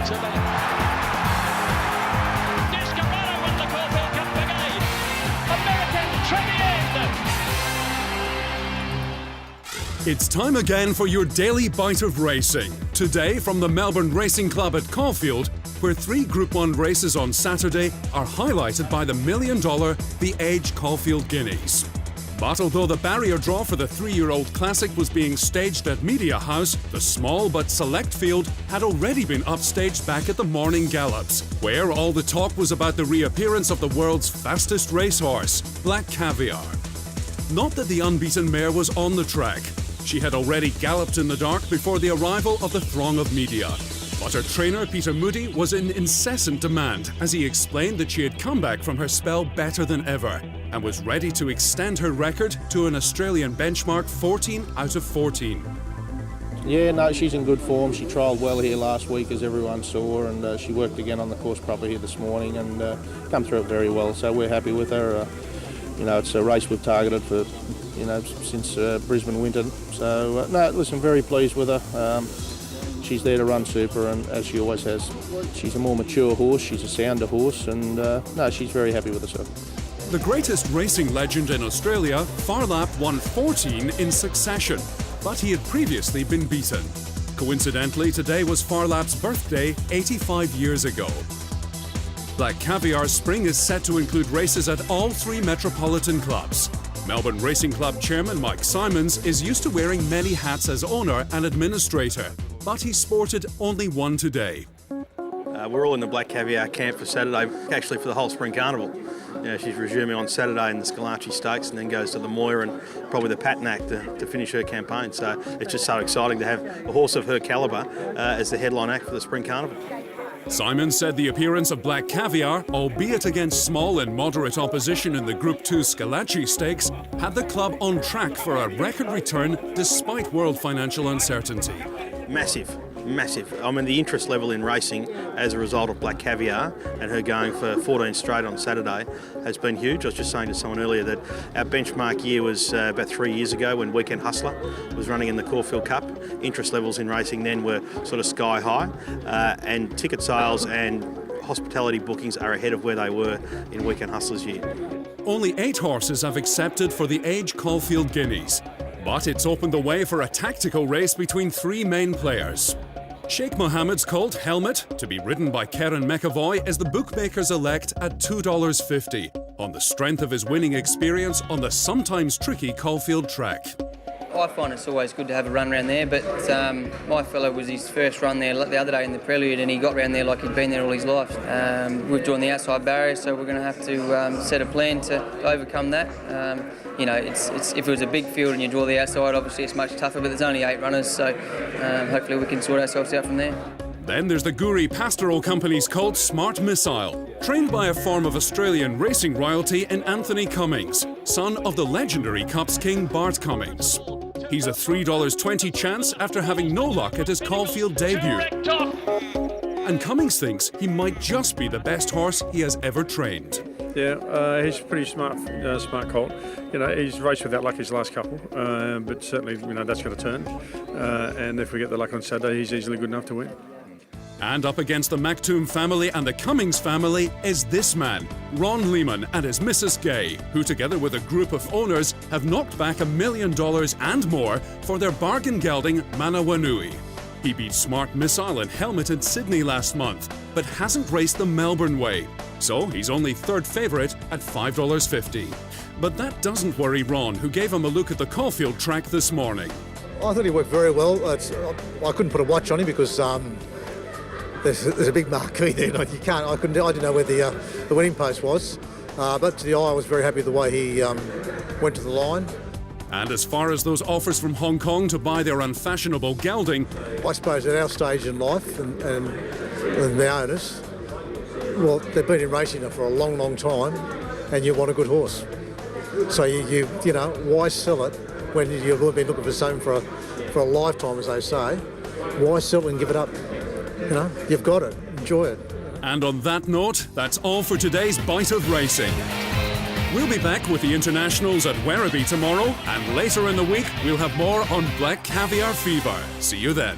to me. Descarado wins the Caulfield Cup again. American to the end. It's time again for your daily bite of racing. Today from the Melbourne Racing Club at Caulfield, where 3 Group 1 races on Saturday are highlighted by the $1 million The Age Caulfield Guineas. But although the barrier draw for the 3-year-old classic was being staged at Media House, the small but select field had already been upstaged back at the morning gallops, where all the talk was about the reappearance of the world's fastest racehorse, Black Caviar. Not that the unbeaten mare was on the track. She had already galloped in the dark before the arrival of the throng of media. But her trainer, Peter Moody, was in incessant demand as he explained that she had come back from her spell better than ever and was ready to extend her record to an Australian benchmark 14 out of 14. Yeah, no, she's in good form. She trialled well here last week, as everyone saw, and she worked again on the course proper here this morning and come through it very well. So we're happy with her. It's a race we've targeted for, since Brisbane winter. So, no, listen, very pleased with her. She's there to run super, and as she always has. She's a more mature horse, she's a sounder horse, and no, she's very happy with herself. The greatest racing legend in Australia, Farlap won 14 in succession, but he had previously been beaten. Coincidentally, today was Farlap's birthday 85 years ago. Black Caviar's spring is set to include races at all 3 metropolitan clubs. Melbourne Racing Club chairman Mike Simons is used to wearing many hats as owner and administrator, but he sported only one today. We're all in the Black Caviar camp for Saturday, actually for the whole Spring Carnival. She's resuming on Saturday in the Scalacci Stakes and then goes to the Moir and probably the Patinack to finish her campaign. So it's just so exciting to have a horse of her calibre as the headline act for the Spring Carnival. Simon said the appearance of Black Caviar, albeit against small and moderate opposition in the Group 2 Scalacci Stakes, had the club on track for a record return despite world financial uncertainty. Massive. I mean, the interest level in racing as a result of Black Caviar and her going for 14 straight on Saturday has been huge. I was just saying to someone earlier that our benchmark year was about 3 years ago when Weekend Hustler was running in the Caulfield Cup. Interest levels in racing then were sort of sky high, and ticket sales and hospitality bookings are ahead of where they were in Weekend Hustler's year. Only 8 horses have accepted for the Age Caulfield Guineas, but it's opened the way for a tactical race between 3 main players. Sheikh Mohammed's colt Helmet, to be ridden by Karen McAvoy, is the bookmakers elect at $2.50 on the strength of his winning experience on the sometimes tricky Caulfield track. I find it's always good to have a run around there, but my fellow was his first run there the other day in the Prelude, and he got around there like he'd been there all his life. We've drawn the outside barrier, so we're going to have to set a plan to overcome that. If it was a big field and you draw the outside, obviously it's much tougher, but there's only 8 runners, so hopefully we can sort ourselves out from there. Then there's the Guri Pastoral Company's colt Smart Missile, trained by a form of Australian racing royalty in Anthony Cummings, son of the legendary Cups king Bart Cummings. He's a $3.20 chance after having no luck at his Caulfield debut. And Cummings thinks he might just be the best horse he has ever trained. Yeah, he's a pretty smart colt. He's raced without luck his last couple, but certainly, that's going to turn. And if we get the luck on Saturday, he's easily good enough to win. And up against the Maktoum family and the Cummings family is this man, Ron Lehman and his Mrs. Gay, who together with a group of owners have knocked back $1 million and more for their bargain-gelding Manawanui. He beat Smart Missile and Helmet in Sydney last month, but hasn't raced the Melbourne way, so he's only 3rd favourite at $5.50. But that doesn't worry Ron, who gave him a look at the Caulfield track this morning. I thought he worked very well. I couldn't put a watch on him because there's a big marquee there. I didn't know where the winning post was, but to the eye, I was very happy with the way he went to the line. And as far as those offers from Hong Kong to buy their unfashionable gelding, I suppose at our stage in life and the owners, well, they've been in racing for a long, long time, and you want a good horse. So why sell it when you've been looking for something for a lifetime, as they say? Why sell it and give it up? You've got it. Enjoy it. And on that note, that's all for today's Bite of Racing. We'll be back with the internationals at Werribee tomorrow, and later in the week, we'll have more on Black Caviar Fever. See you then.